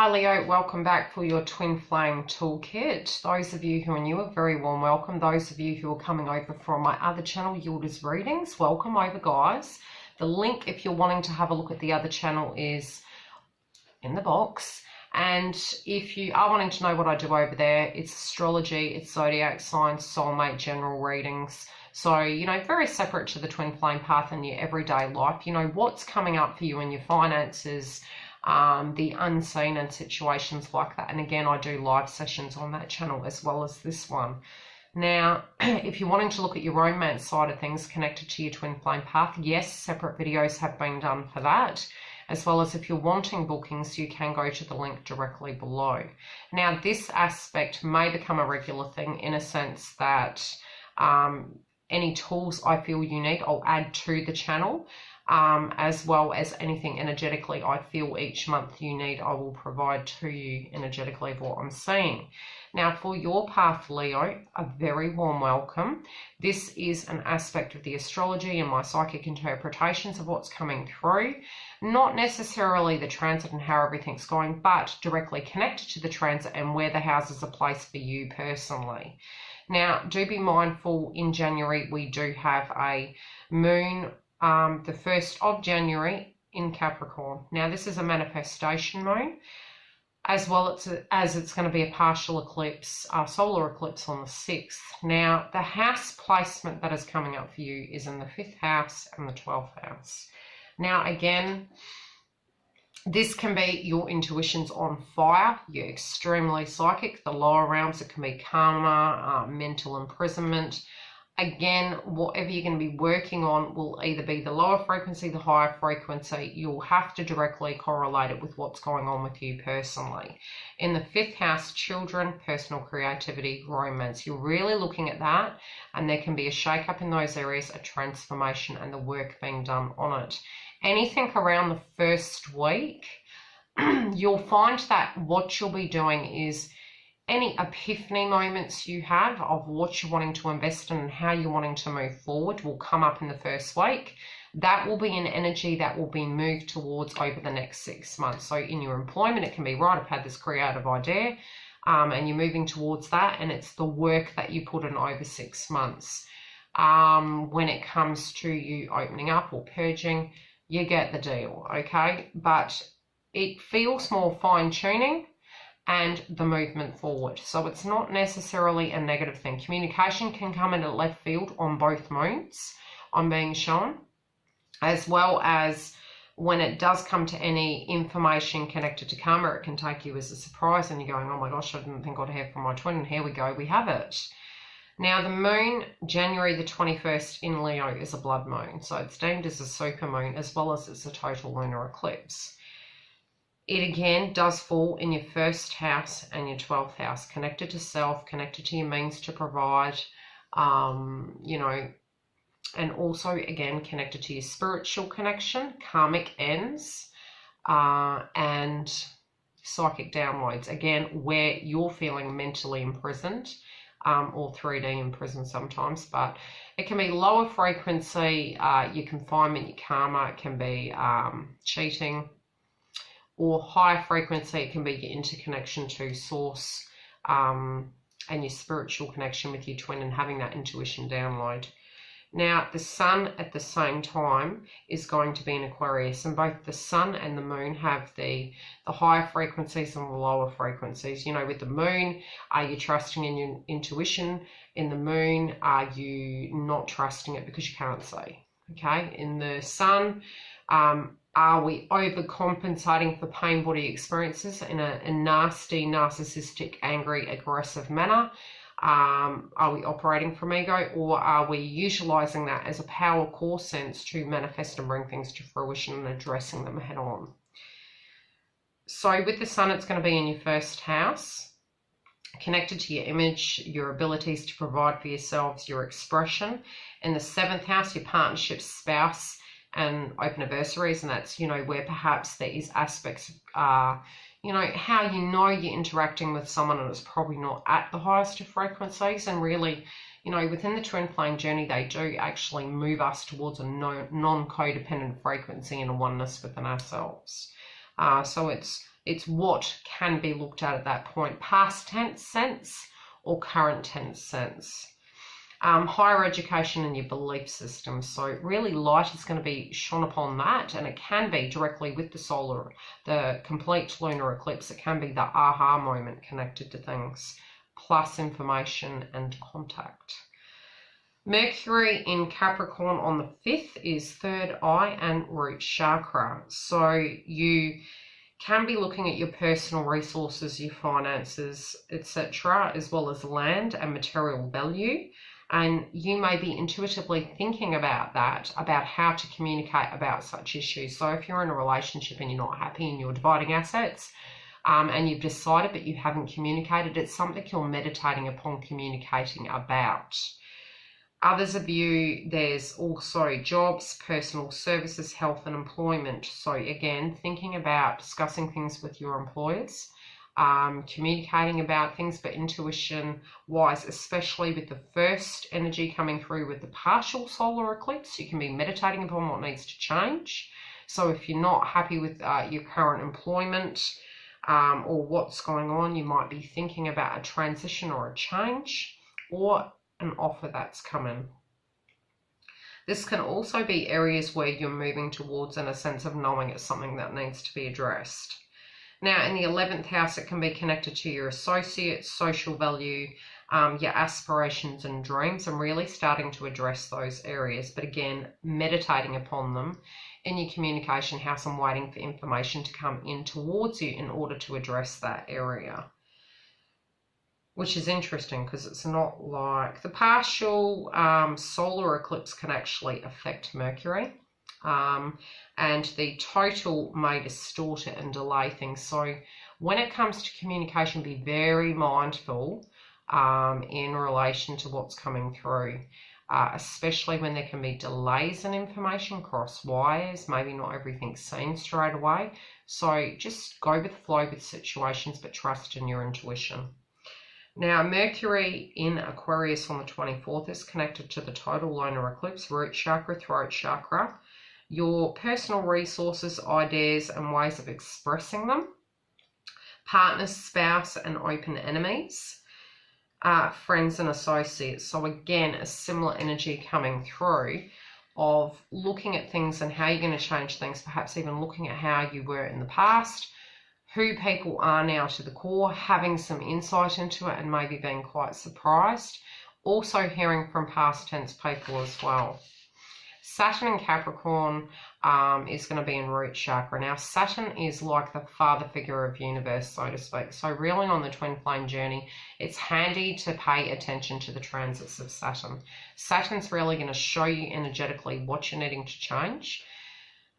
Hi Leo, welcome back for your Twin Flame Toolkit. Those of you who are new, a very warm welcome. Those of you who are coming over from my other channel, YILDIZ Readings, welcome over guys. The link if you're wanting to have a look at the other channel is in the box. And if you are wanting to know what I do over there, it's astrology, it's zodiac signs, soulmate, general readings. So, very separate to the twin flame path in your everyday life. What's coming up for you in your finances, the unseen and situations like that. And again, I do live sessions on that channel as well as this one. Now, if you're wanting to look at your romance side of things connected to your twin flame path, yes, separate videos have been done for that. As well as if you're wanting bookings, you can go to the link directly below. Now, this aspect may become a regular thing in a sense that any tools I feel you need, I'll add to the channel, as well as anything energetically I feel each month you need, I will provide to you energetically of what I'm seeing. Now, for your path, Leo, a very warm welcome. This is an aspect of the astrology and my psychic interpretations of what's coming through. Not necessarily the transit and how everything's going, but directly connected to the transit and where the houses are placed for you personally. Now, do be mindful, in January, we do have a moon, the 1st of January in Capricorn. Now, this is a manifestation moon, as well as it's going to be a partial eclipse, solar eclipse on the 6th. Now, the house placement that is coming up for you is in the 5th house and the 12th house. Now, again, this can be your intuition's on fire. You're extremely psychic. The lower realms, it can be karma, mental imprisonment. Again, whatever you're going to be working on will either be the lower frequency, the higher frequency. You'll have to directly correlate it with what's going on with you personally. In the 5th house, children, personal creativity, romance. You're really looking at that, and there can be a shake-up in those areas, a transformation, and the work being done on it. Anything around the first week, you'll find that what you'll be doing is any epiphany moments you have of what you're wanting to invest in and how you're wanting to move forward will come up in the first week. That will be an energy that will be moved towards over the next 6 months. So in your employment, it can be, right, I've had this creative idea, and you're moving towards that, and it's the work that you put in over 6 months. When it comes to you opening up or purging, you get the deal, okay? But it feels more fine-tuning and the movement forward. So it's not necessarily a negative thing. Communication can come in at left field on both moons, I'm being shown, as well as when it does come to any information connected to karma, it can take you as a surprise and you're going, oh my gosh, I didn't think I'd hear from my twin, and here we go, we have it. Now, the moon, January the 21st in Leo, is a blood moon. So it's deemed as a super moon as well as it's a total lunar eclipse. It again does fall in your 1st house and your 12th house, connected to self, connected to your means to provide, and also, again, connected to your spiritual connection, karmic ends, and psychic downloads. Again, where you're feeling mentally imprisoned, or 3D imprisoned sometimes, but it can be lower frequency, your confinement, your karma, it can be cheating, or higher frequency, it can be your interconnection to source, and your spiritual connection with your twin and having that intuition download. Now, the sun at the same time is going to be in Aquarius, and both the sun and the moon have the higher frequencies and the lower frequencies. With the moon, are you trusting in your intuition? In the moon, are you not trusting it because you can't see? Okay, in the sun, are we overcompensating for pain body experiences in a nasty, narcissistic, angry, aggressive manner? Are we operating from ego, or are we utilizing that as a power core sense to manifest and bring things to fruition and addressing them head on? So with the sun, it's going to be in your 1st house, connected to your image, your abilities to provide for yourselves, your expression. In the 7th house, your partnership, spouse, and open adversaries, and that's, where perhaps there is aspects of, how you're interacting with someone and it's probably not at the highest of frequencies. And really, within the twin flame journey, they do actually move us towards a non-codependent frequency and a oneness within ourselves. So it's It's what can be looked at that point. Past tense sense or current tense sense. Higher education and your belief system. So really light is going to be shone upon that, and it can be directly with the complete lunar eclipse. It can be the aha moment connected to things, plus information and contact. Mercury in Capricorn on the 5th is third eye and root chakra. So you can be looking at your personal resources, your finances, etc., as well as land and material value. And you may be intuitively thinking about that, about how to communicate about such issues. So if you're in a relationship and you're not happy and you're dividing assets, and you've decided but you haven't communicated, it's something you're meditating upon communicating about. Others of you, there's also jobs, personal services, health and employment. So again, thinking about discussing things with your employers, communicating about things, but intuition wise, especially with the first energy coming through with the partial solar eclipse, you can be meditating upon what needs to change. So if you're not happy with your current employment or what's going on, you might be thinking about a transition or a change or an offer that's coming. This can also be areas where you're moving towards in a sense of knowing it's something that needs to be addressed. Now, in the 11th house, it can be connected to your associates, social value, your aspirations and dreams, and really starting to address those areas. But again, meditating upon them in your communication house and waiting for information to come in towards you in order to address that area. Which is interesting because it's not like the partial solar eclipse can actually affect Mercury. And the total may distort it and delay things. So when it comes to communication, be very mindful in relation to what's coming through, especially when there can be delays in information, cross wires, maybe not everything's seen straight away. So just go with the flow with situations, but trust in your intuition. Now, Mercury in Aquarius on the 24th is connected to the total lunar eclipse, root chakra, throat chakra. Your personal resources, ideas and ways of expressing them, partners, spouse and open enemies, friends and associates. So again, a similar energy coming through of looking at things and how you're going to change things, perhaps even looking at how you were in the past, who people are now to the core, having some insight into it and maybe being quite surprised. Also hearing from past tense people as well. Saturn in Capricorn is going to be in root chakra. Now, Saturn is like the father figure of universe, so to speak. So really on the twin flame journey, it's handy to pay attention to the transits of Saturn. Saturn's really going to show you energetically what you're needing to change.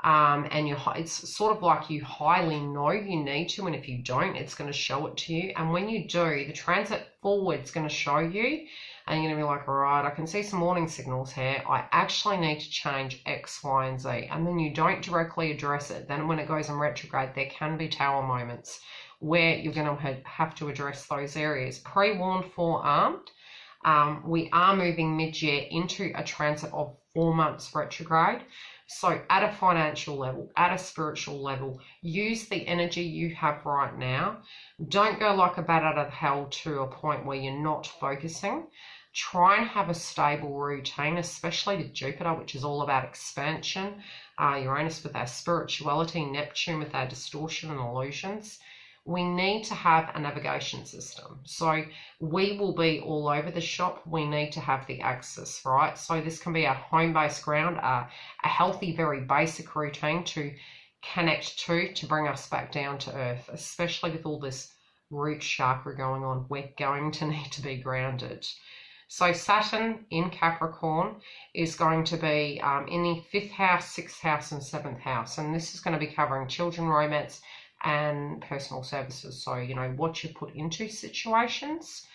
And it's sort of like you highly know you need to, and if you don't, it's going to show it to you. And when you do, the transit forward is going to show you, and you're going to be like, all right, I can see some warning signals here. I actually need to change X, Y, and Z. And then you don't directly address it. Then when it goes in retrograde, there can be tower moments where you're going to have to address those areas. Pre-warned, forearmed. We are moving mid-year into a transit of 4 months retrograde. So at a financial level, at a spiritual level, use the energy you have right now. Don't go like a bat out of hell to a point where you're not focusing. Try and have a stable routine, especially with Jupiter, which is all about expansion. Uranus with our spirituality, Neptune with our distortion and illusions. We need to have a navigation system. So we will be all over the shop. We need to have the access, right? So this can be a home-based ground, a healthy, very basic routine to connect to bring us back down to earth, especially with all this root chakra going on. We're going to need to be grounded. So Saturn in Capricorn is going to be in the 5th house, 6th house and 7th house. And this is going to be covering children, romance, and personal services. So, you know, what you put into jobs,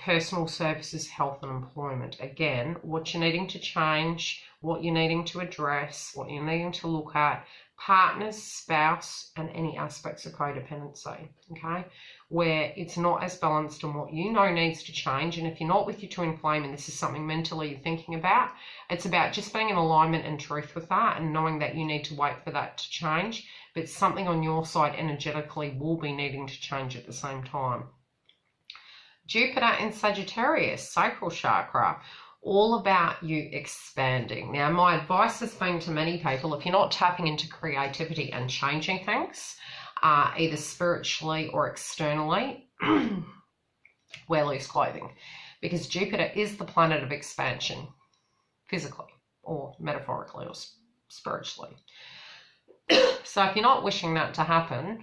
personal services, health and employment. Again, what you're needing to change, what you're needing to address, what you're needing to look at, partners, spouse, and any aspects of codependency, okay, where it's not as balanced on what you know needs to change. And if you're not with your twin flame and this is something mentally you're thinking about, it's about just being in alignment and truth with that and knowing that you need to wait for that to change, but something on your side energetically will be needing to change at the same time. Jupiter in Sagittarius, sacral chakra, all about you expanding. Now, my advice has been to many people, if you're not tapping into creativity and changing things, either spiritually or externally, wear loose clothing, because Jupiter is the planet of expansion, physically or metaphorically or spiritually. So if you're not wishing that to happen,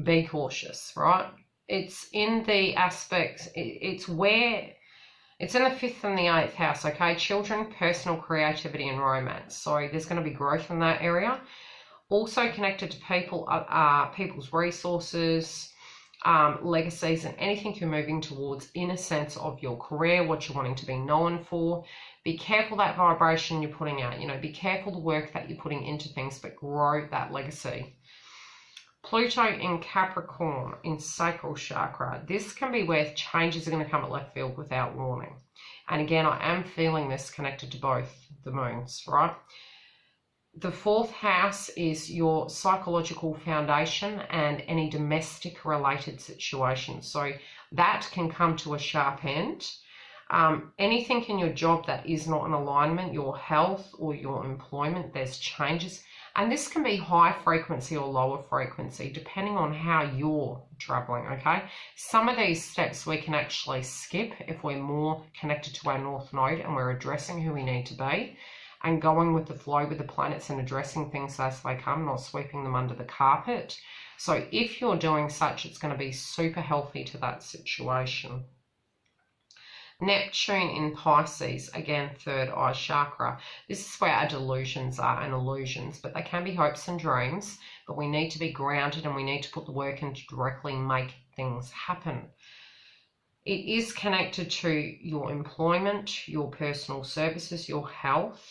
be cautious, right? It's in the aspects, it's where, it's in the 5th and the 8th house, okay? Children, personal, creativity and romance. So there's going to be growth in that area. Also connected to people, people's resources, legacies and anything you're moving towards in a sense of your career, what you're wanting to be known for. Be careful that vibration you're putting out, you know, be careful the work that you're putting into things, but grow that legacy. Pluto in Capricorn in sacral chakra. This can be where changes are going to come at left field without warning. And again, I am feeling this connected to both the moons, right? The 4th house is your psychological foundation and any domestic related situations. So that can come to a sharp end. Anything in your job that is not in alignment, your health or your employment, there's changes. And this can be high frequency or lower frequency, depending on how you're traveling, okay? Some of these steps we can actually skip if we're more connected to our North Node and we're addressing who we need to be and going with the flow with the planets and addressing things as they come, not sweeping them under the carpet. So if you're doing such, it's going to be super healthy to that situation. Neptune in Pisces, again, 3rd eye chakra. This is where our delusions are and illusions, but they can be hopes and dreams, but we need to be grounded and we need to put the work in to directly make things happen. It is connected to your employment, your personal services, your health,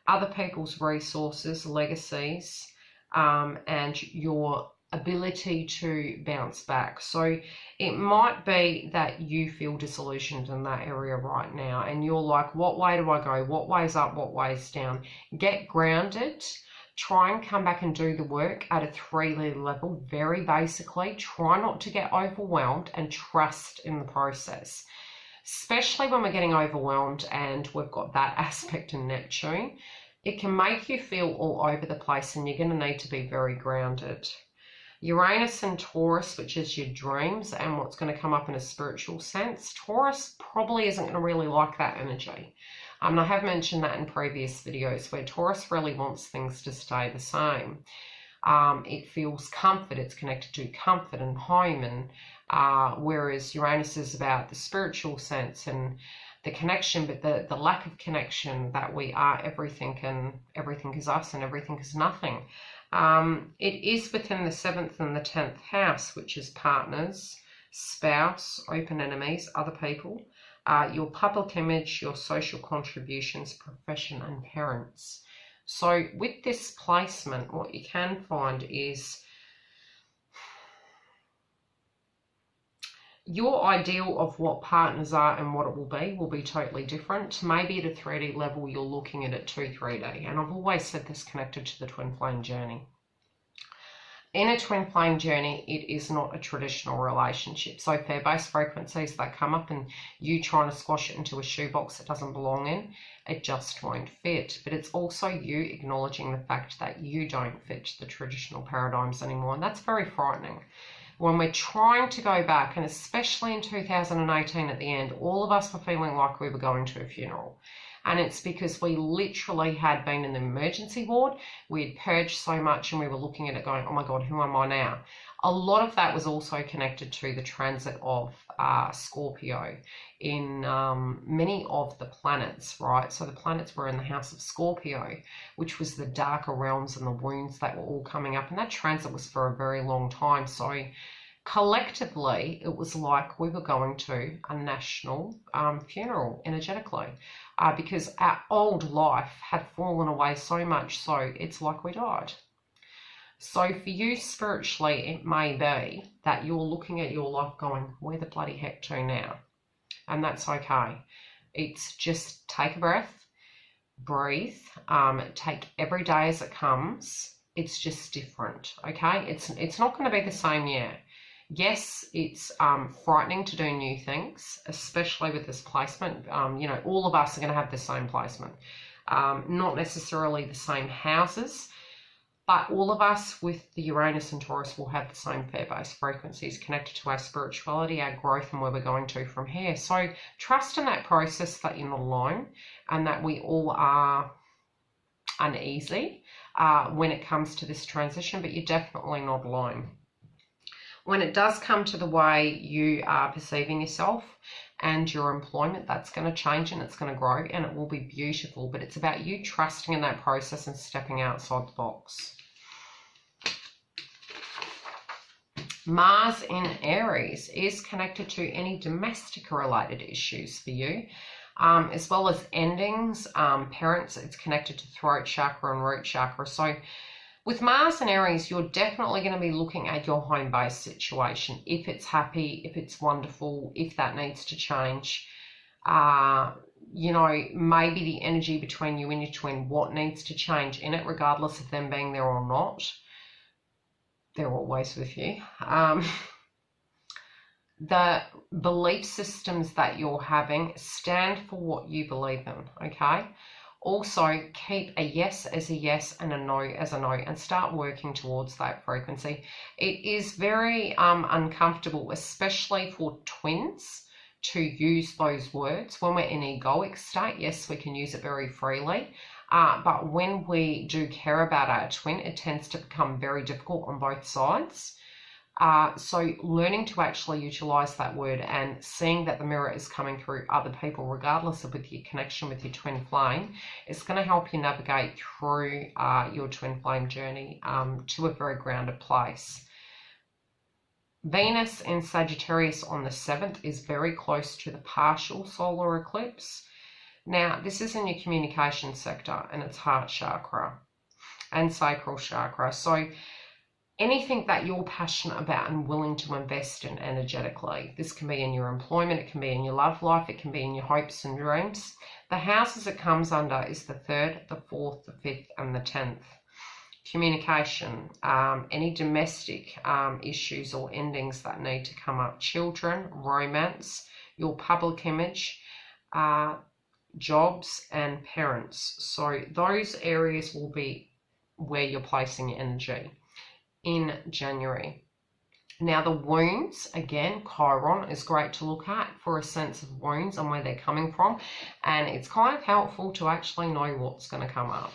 other people's resources, legacies, and your ability to bounce back. So it might be that you feel disillusioned in that area right now and you're like, what way do I go? What way's up? What way's down? Get grounded. Try and come back and do the work at a 3D level, very basically. Try not to get overwhelmed and trust in the process, especially when we're getting overwhelmed and we've got that aspect in Neptune. It can make you feel all over the place and you're going to need to be very grounded. Uranus and Taurus, which is your dreams and what's going to come up in a spiritual sense. Taurus probably isn't going to really like that energy. And I have mentioned that in previous videos where Taurus really wants things to stay the same. It feels comfort. It's connected to comfort and home, and whereas Uranus is about the spiritual sense and the connection, but the lack of connection, that we are everything and everything is us and everything is nothing. It is within the 7th and the 10th house, which is partners, spouse, open enemies, other people, your public image, your social contributions, profession and parents. So with this placement, what you can find is your ideal of what partners are and what it will be totally different. Maybe at a 3D level, you're looking at it 3D. And I've always said this connected to the twin flame journey. In a twin flame journey, it is not a traditional relationship. So if they're base frequencies that come up and you trying to squash it into a shoebox it doesn't belong in, it just won't fit. But it's also you acknowledging the fact that you don't fit the traditional paradigms anymore. And that's very frightening. When we're trying to go back, and especially in 2018 at the end, all of us were feeling like we were going to a funeral. And it's because we literally had been in the emergency ward, we had purged so much and we were looking at it going, oh my God, who am I now? A lot of that was also connected to the transit of Scorpio in many of the planets, right? So the planets were in the house of Scorpio, which was the darker realms and the wounds that were all coming up. And that transit was for a very long time. So collectively, it was like we were going to a national funeral energetically, because our old life had fallen away so much, so it's like we died. So for you spiritually, it may be that you're looking at your life going, where the bloody heck to now? And that's okay. It's just take a breath, breathe, take every day as it comes. It's just different, okay? It's not going to be the same year. Yes, it's frightening to do new things, especially with this placement. You know, all of us are going to have the same placement. Not necessarily the same houses, but all of us with the Uranus and Taurus will have the same fair-based frequencies connected to our spirituality, our growth, and where we're going to from here. So trust in that process, that you're not alone, and that we all are uneasy when it comes to this transition, but you're definitely not alone. When it does come to the way you are perceiving yourself and your employment, that's going to change and it's going to grow and it will be beautiful, but it's about you trusting in that process and stepping outside the box. Mars in Aries is connected to any domestic related issues for you, as well as endings, parents. It's connected to throat chakra and root chakra. So with Mars in Aries, you're definitely going to be looking at your home-based situation. If it's happy, if it's wonderful, if that needs to change. You know, maybe the energy between you and your twin, what needs to change in it, regardless of them being there or not. They're always with you. The belief systems that you're having, stand for what you believe in, okay? Also, keep a yes as a yes and a no as a no, and start working towards that frequency. It is very uncomfortable, especially for twins, to use those words. When we're in egoic state, yes, we can use it very freely. But when we do care about our twin, it tends to become very difficult on both sides. So learning to actually utilize that word and seeing that the mirror is coming through other people, regardless of with your connection with your twin flame, is going to help you navigate through your twin flame journey to a very grounded place. Venus in Sagittarius on the 7th is very close to the partial solar eclipse. Now, this is in your communication sector and it's heart chakra and sacral chakra. So anything that you're passionate about and willing to invest in energetically, this can be in your employment, it can be in your love life, it can be in your hopes and dreams. The houses it comes under is the 3rd, the 4th, the 5th, and the 10th. Communication, any domestic issues or endings that need to come up, children, romance, your public image, jobs, and parents. So those areas will be where you're placing your energy in January. Now the wounds, again, Chiron is great to look at for a sense of wounds and where they're coming from, and it's kind of helpful to actually know what's going to come up.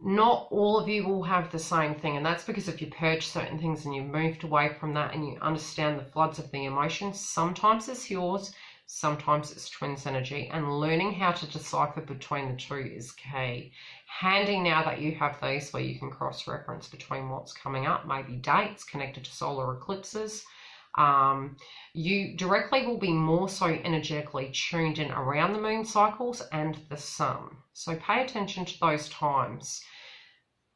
Not all of you will have the same thing, and that's because if you purge certain things and you moved away from that and you understand the floods of the emotions, sometimes it's yours, sometimes it's twins energy, and learning how to decipher between the two is key. Handy now that you have these where you can cross-reference between what's coming up, maybe dates connected to solar eclipses. You directly will be more so energetically tuned in around the moon cycles and the sun. So pay attention to those times.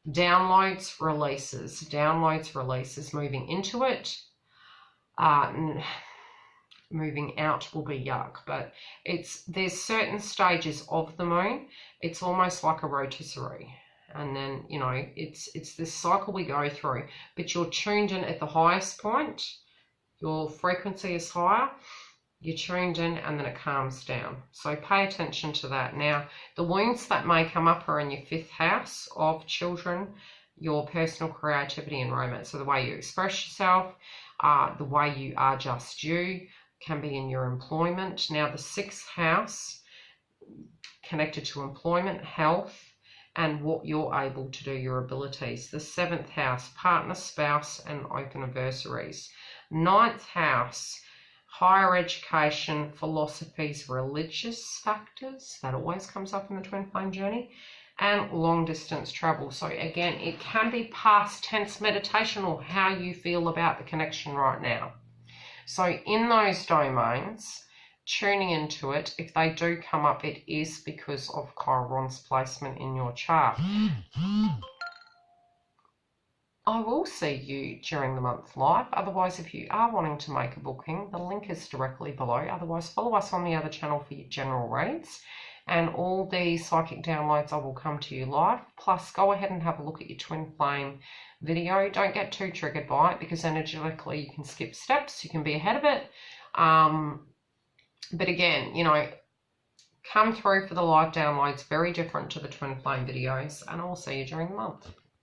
Downloads, releases, moving into it. Moving out will be yuck, but there's certain stages of the moon. It's almost like a rotisserie, and then, you know, it's this cycle we go through, but you're tuned in at the highest point, your frequency is higher, you're tuned in, and then it calms down. So pay attention to that. Now, the wounds that may come up are in your 5th house of children, your personal creativity and romance. So the way you express yourself, the way you are just you, can be in your employment. Now the 6th house connected to employment, health, and what you're able to do, your abilities. The 7th house, partner, spouse, and open adversaries. 9th house, higher education, philosophies, religious factors. That always comes up in the twin flame journey. and long distance travel. So again, it can be past tense meditation or how you feel about the connection right now. So in those domains, tuning into it, if they do come up, it is because of Chiron's placement in your chart. I will see you during the month live. Otherwise, if you are wanting to make a booking, the link is directly below. Otherwise, follow us on the other channel for your general reads. And all the psychic downloads I will come to you live. Plus, go ahead and have a look at your twin flame video. Don't get too triggered by it, because energetically you can skip steps. You can be ahead of it. But again, you know, come through for the live downloads. Very different to the twin flame videos. And I'll see you during the month.